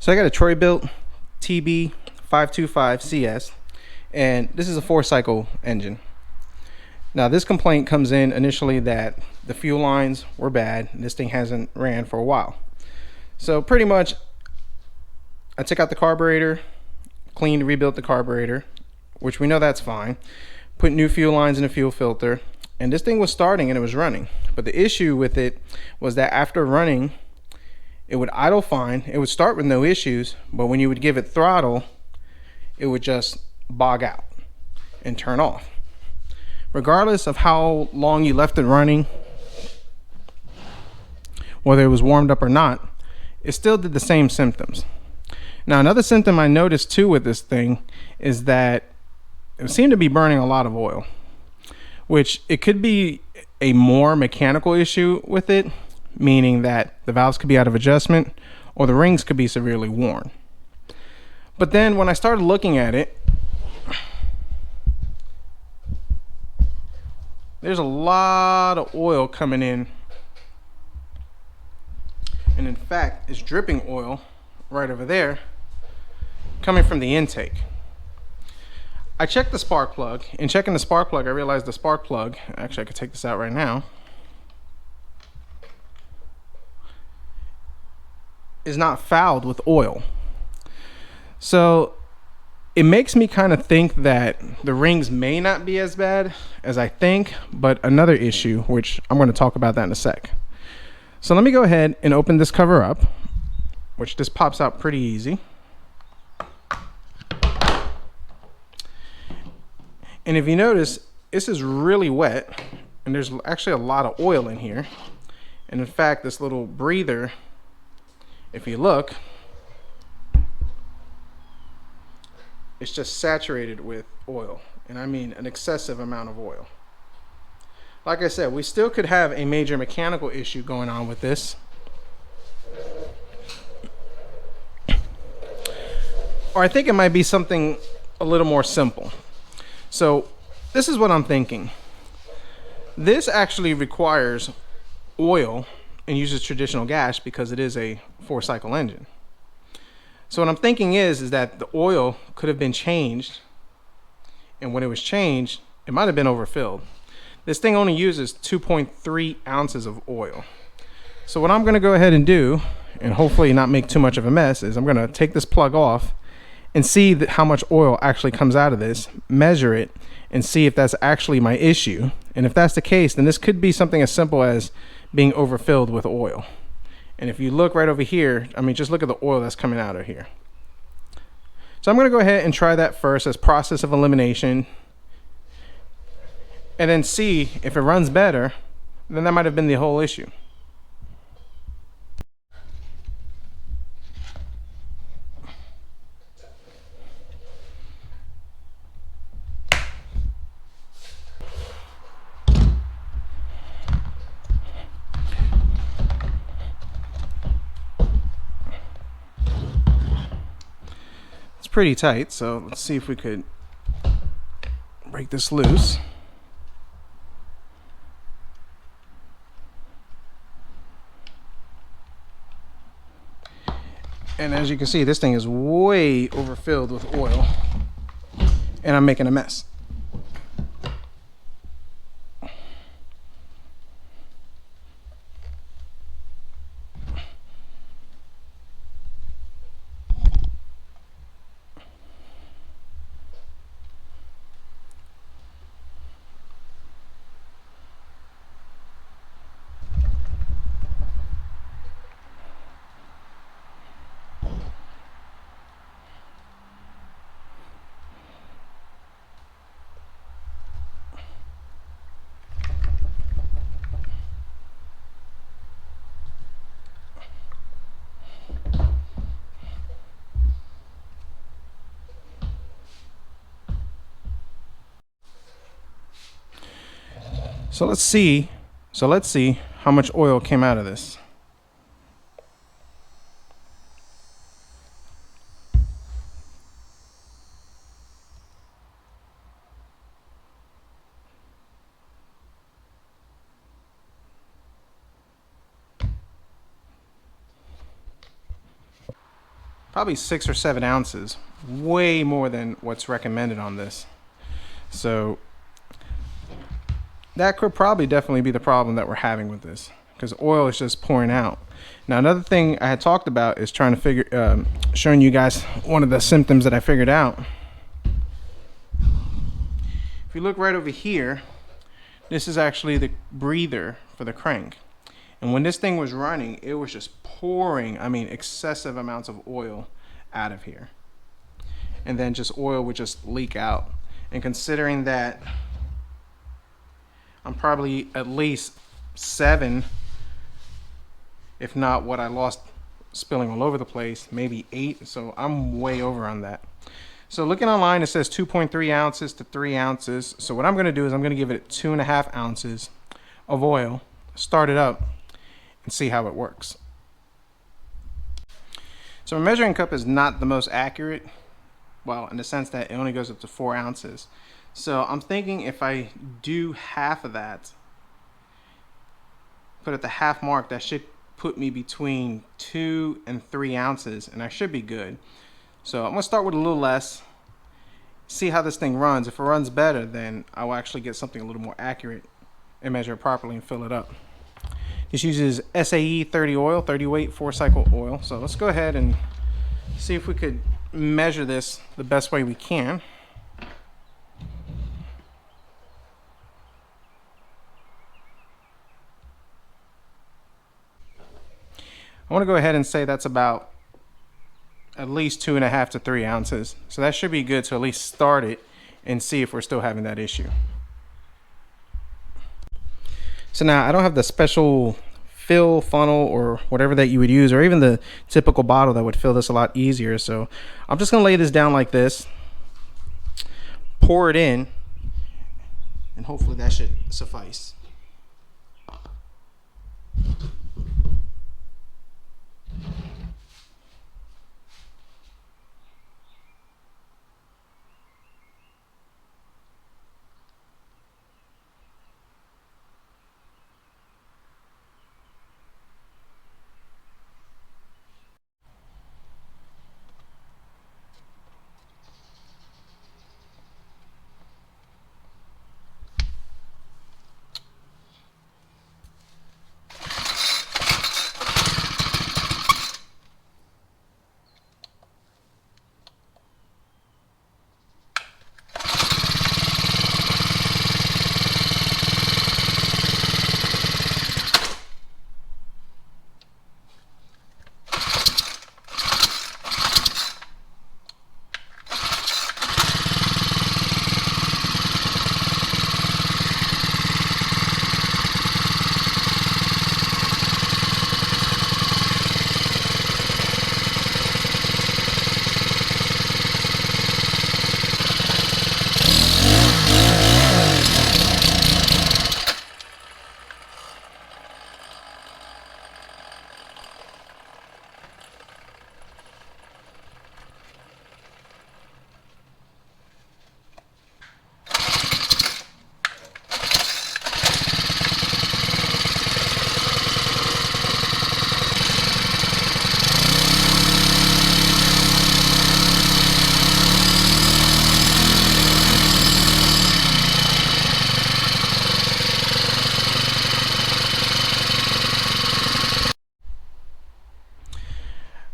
So I got a Troy-Bilt TB525CS, and this is a 4-cycle engine. Now this complaint comes in initially that the fuel lines were bad and this thing hasn't ran for a while. So pretty much I took out the carburetor, cleaned, rebuilt the carburetor, which we know that's fine, put new fuel lines in the fuel filter, and this thing was starting and it was running. But the issue with it was that after running, it would idle fine, it would start with no issues, but when you would give it throttle, it would just bog out and turn off. Regardless of how long you left it running, whether it was warmed up or not, it still did the same symptoms. Now another symptom I noticed too with this thing is that it seemed to be burning a lot of oil, which it could be a more mechanical issue with it, meaning that the valves could be out of adjustment or the rings could be severely worn. But then when I started looking at it, there's a lot of oil coming in, and in fact it's dripping oil right over there coming from the intake. I checked the spark plug. In checking the spark plug, I realized the spark plug, actually I could take this out right now, is not fouled with oil. So it makes me kind of think that the rings may not be as bad as I think, but another issue, which I'm going to talk about that in a sec. So let me go ahead and open this cover up, which this pops out pretty easy. And if you notice, this is really wet and there's actually a lot of oil in here. And in fact, this little breather, if you look, it's just saturated with oil, and I mean an excessive amount of oil. Like I said, we still could have a major mechanical issue going on with this, or I think it might be something a little more simple. So this is what I'm thinking. This actually requires oil and uses traditional gas because it is a 4-cycle engine. So what I'm thinking is that the oil could have been changed, and when it was changed, it might have been overfilled. This thing only uses 2.3 ounces of oil. So what I'm going to go ahead and do, and hopefully not make too much of a mess, is I'm going to take this plug off and see how much oil actually comes out of this, measure it, and see if that's actually my issue. And if that's the case, then this could be something as simple as being overfilled with oil. And if you look right over here, I mean, just look at the oil that's coming out of here. So I'm going to go ahead and try that first as process of elimination, and then see if it runs better. Then that might have been the whole issue. Pretty tight, so let's see if we could break this loose. And as you can see, this thing is way overfilled with oil, and I'm making a mess. So let's see how much oil came out of this. probably 6 or 7 ounces, way more than what's recommended on this. So that could probably definitely be the problem that we're having with this, because oil is just pouring out. Now another thing I had talked about is trying to figure, showing you guys one of the symptoms that I figured out. If you look right over here, this is actually the breather for the crank. And when this thing was running, it was just pouring, I mean, excessive amounts of oil out of here. And then just oil would just leak out. And considering that I'm probably at least 7, if not what I lost spilling all over the place, maybe 8. So I'm way over on that. So looking online, it says 2.3 ounces to 3 ounces. So what I'm going to do is I'm going to give it 2.5 ounces of oil, start it up, and see how it works. So my measuring cup is not the most accurate, well, in the sense that it only goes up to 4 ounces. So I'm thinking if I do half of that, put at the half mark, that should put me between 2 and 3 ounces, and I should be good. So I'm going to start with a little less, see how this thing runs. If it runs better, then I will actually get something a little more accurate and measure it properly and fill it up. This uses SAE 30 oil, 30 weight, 4-cycle oil. So let's go ahead and see if we could measure this the best way we can. I want to go ahead and say that's about at least 2.5 to 3 ounces. So that should be good to at least start it and see if we're still having that issue. So now I don't have the special fill funnel or whatever that you would use, or even the typical bottle that would fill this a lot easier. So I'm just gonna lay this down like this, pour it in, and hopefully that should suffice.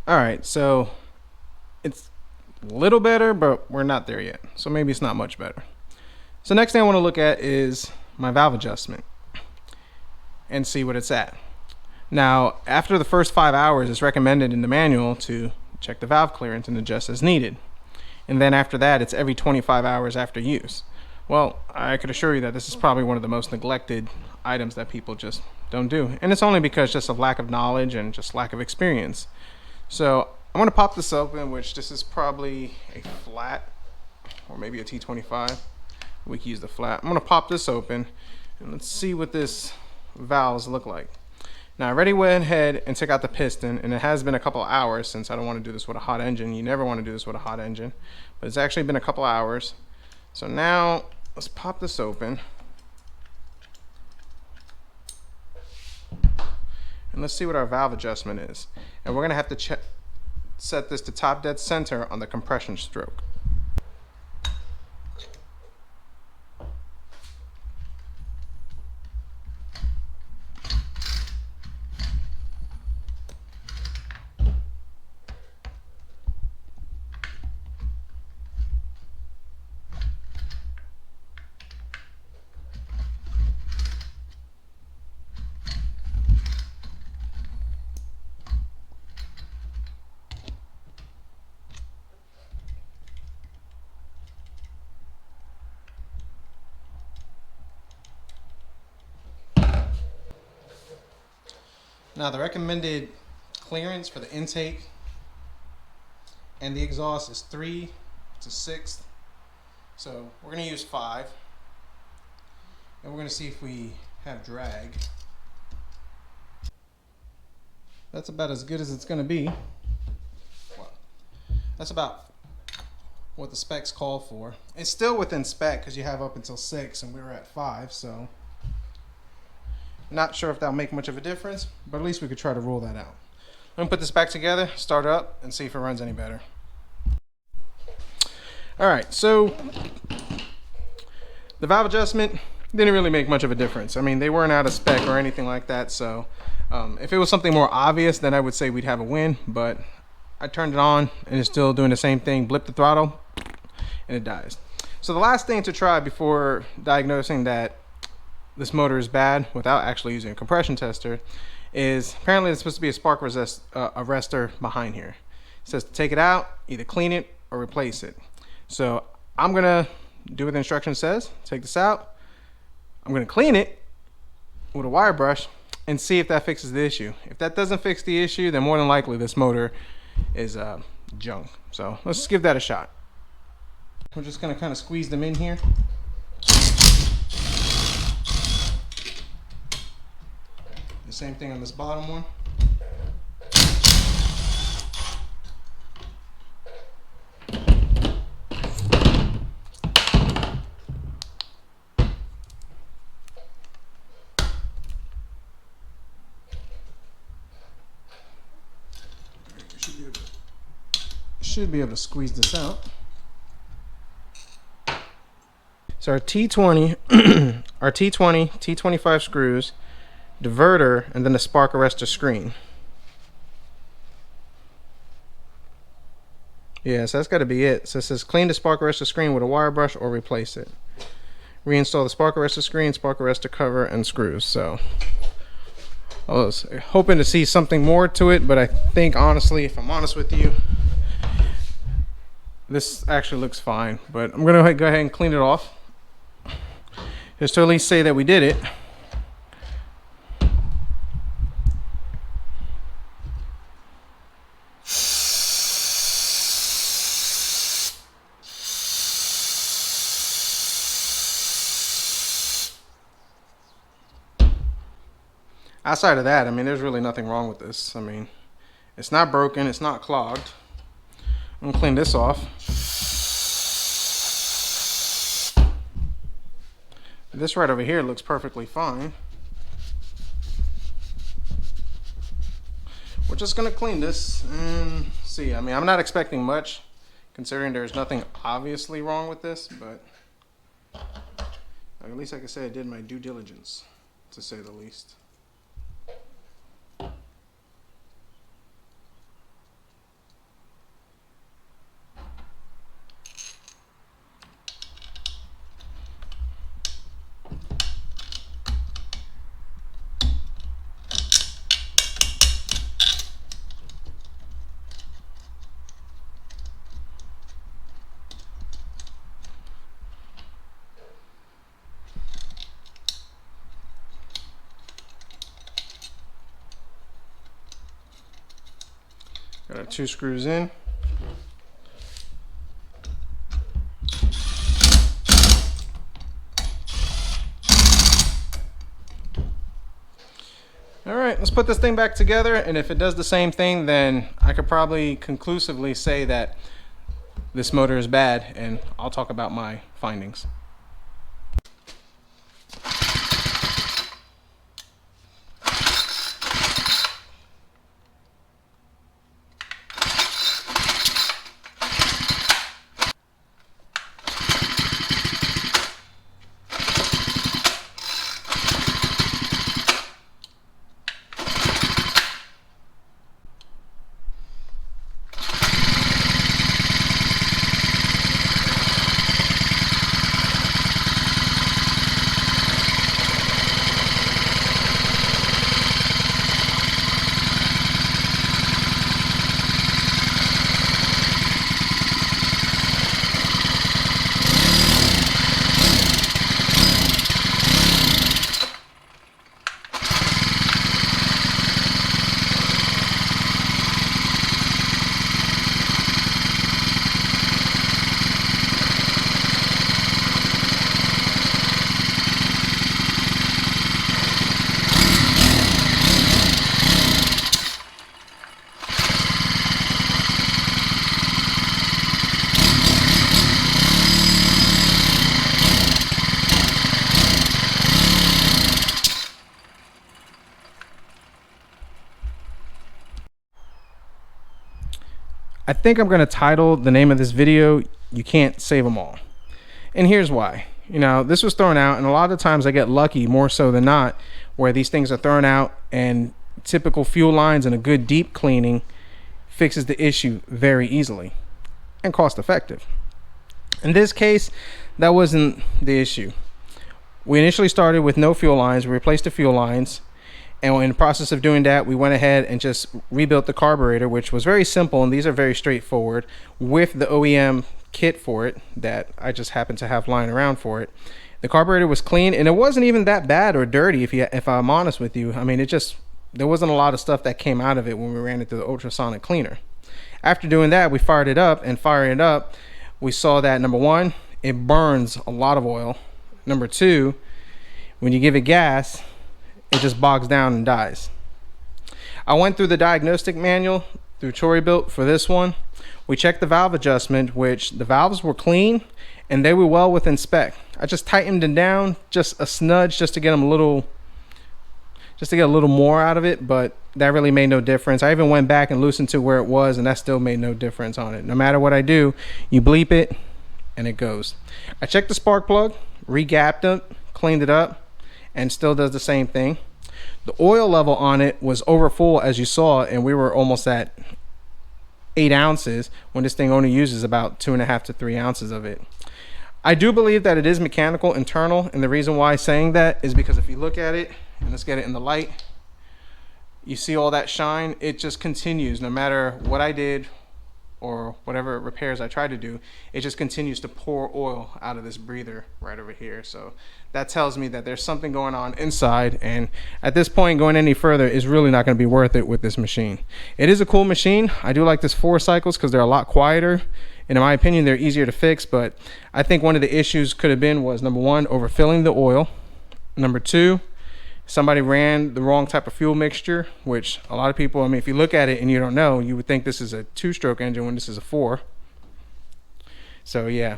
All right, so it's a little better, but we're not there yet. So maybe it's not much better. So next thing I want to look at is my valve adjustment and see what it's at. Now, after the first 5 hours, it's recommended in the manual to check the valve clearance and adjust as needed. And then after that, it's every 25 hours after use. Well, I could assure you that this is probably one of the most neglected items that people just don't do. And it's only because just of lack of knowledge and just lack of experience. So I'm going to pop this open, which this is probably a flat or maybe a T25. We can use the flat. I'm going to pop this open and let's see what this valves look like. Now I already went ahead and took out the piston, and it has been a couple of hours since I don't want to do this with a hot engine. You never want to do this with a hot engine, but it's actually been a couple of hours. So now let's pop this open and let's see what our valve adjustment is. And we're going to have to set this to top dead center on the compression stroke. Now the recommended clearance for the intake and the exhaust is 3 to 6. So we're going to use 5. And we're going to see if we have drag. That's about as good as it's going to be. Well, that's about what the specs call for. It's still within spec because you have up until 6 and we were at 5, so not sure if that'll make much of a difference, but at least we could try to rule that out. Let me put this back together, start it up, and see if it runs any better. Alright, so the valve adjustment didn't really make much of a difference. I mean, they weren't out of spec or anything like that, so if it was something more obvious, then I would say we'd have a win, but I turned it on and it's still doing the same thing. Blip the throttle and it dies. So the last thing to try before diagnosing that this motor is bad without actually using a compression tester is apparently there's supposed to be a spark arrestor behind here. It says to take it out, either clean it or replace it. So I'm gonna do what the instruction says, take this out, I'm gonna clean it with a wire brush and see if that fixes the issue. If that doesn't fix the issue, then more than likely this motor is junk. So let's give that a shot. We're just gonna kind of squeeze them in here. The same thing on this bottom one. Should be able to squeeze this out. So our T20, our T20, T25 screws, diverter, and then the spark arrestor screen. Yeah, so that's got to be it. So it says clean the spark arrestor screen with a wire brush or replace it. Reinstall the spark arrestor screen, spark arrestor cover, and screws. So I was hoping to see something more to it, but I think honestly, if I'm honest with you, this actually looks fine. But I'm gonna go ahead and clean it off, just to at least say that we did it. Outside of that, I mean, there's really nothing wrong with this. I mean, it's not broken, it's not clogged. I'm gonna clean this off. This right over here looks perfectly fine. We're just gonna clean this and see. I mean, I'm not expecting much considering there's nothing obviously wrong with this, but at least I can say I did my due diligence, to say the least. Got our 2 screws in. All right, let's put this thing back together, and if it does the same thing, then I could probably conclusively say that this motor is bad, and I'll talk about my findings. I think I'm going to title the name of this video, "You Can't Save Them All." And here's why. You know, this was thrown out, and a lot of times I get lucky more so than not, where these things are thrown out and typical fuel lines and a good deep cleaning fixes the issue very easily and cost effective. In this case, that wasn't the issue. We initially started with no fuel lines. We replaced the fuel lines, and in the process of doing that, we went ahead and just rebuilt the carburetor, which was very simple, and these are very straightforward, with the OEM kit for it that I just happened to have lying around for it. The carburetor was clean, and it wasn't even that bad or dirty, if I'm honest with you. I mean, there wasn't a lot of stuff that came out of it when we ran it through the ultrasonic cleaner. After doing that, we fired it up, and firing it up, we saw that, number one, it burns a lot of oil. Number two, when you give it gas, it just bogs down and dies. I went through the diagnostic manual through Troy-Bilt for this one. We checked the valve adjustment, which the valves were clean and they were well within spec. I just tightened them down just a smudge just to get them a little more out of it, but that really made no difference. I even went back and loosened to where it was, and that still made no difference on it. No matter what I do, you bleep it and it goes. I checked the spark plug, re-gapped it, cleaned it up, and still does the same thing. The oil level on it was over full, as you saw, and we were almost at 8 ounces when this thing only uses about 2.5 to 3 ounces of it. I do believe that it is mechanical internal, and the reason why I'm saying that is because if you look at it, and let's get it in the light, you see all that shine. It just continues no matter what I did or whatever repairs I try to do. It just continues to pour oil out of this breather right over here. So that tells me that there's something going on inside, and at this point going any further is really not going to be worth it with this machine. It is a cool machine. I do like this 4 cycles because they're a lot quieter, and in my opinion they're easier to fix. But I think one of the issues could have been was, number one, overfilling the oil. Number two, somebody ran the wrong type of fuel mixture, which a lot of people, I mean, if you look at it and you don't know, you would think this is a 2-stroke engine when this is a 4. So yeah,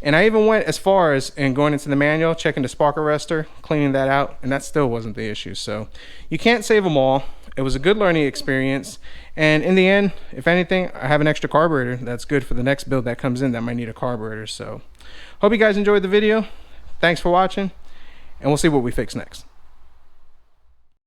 and I even went as far as going into the manual, checking the spark arrestor, cleaning that out, and that still wasn't the issue. So you can't save them all. It was a good learning experience, and in the end, if anything, I have an extra carburetor that's good for the next build that comes in that might need a carburetor. So hope you guys enjoyed the video. Thanks for watching, and we'll see what we fix next.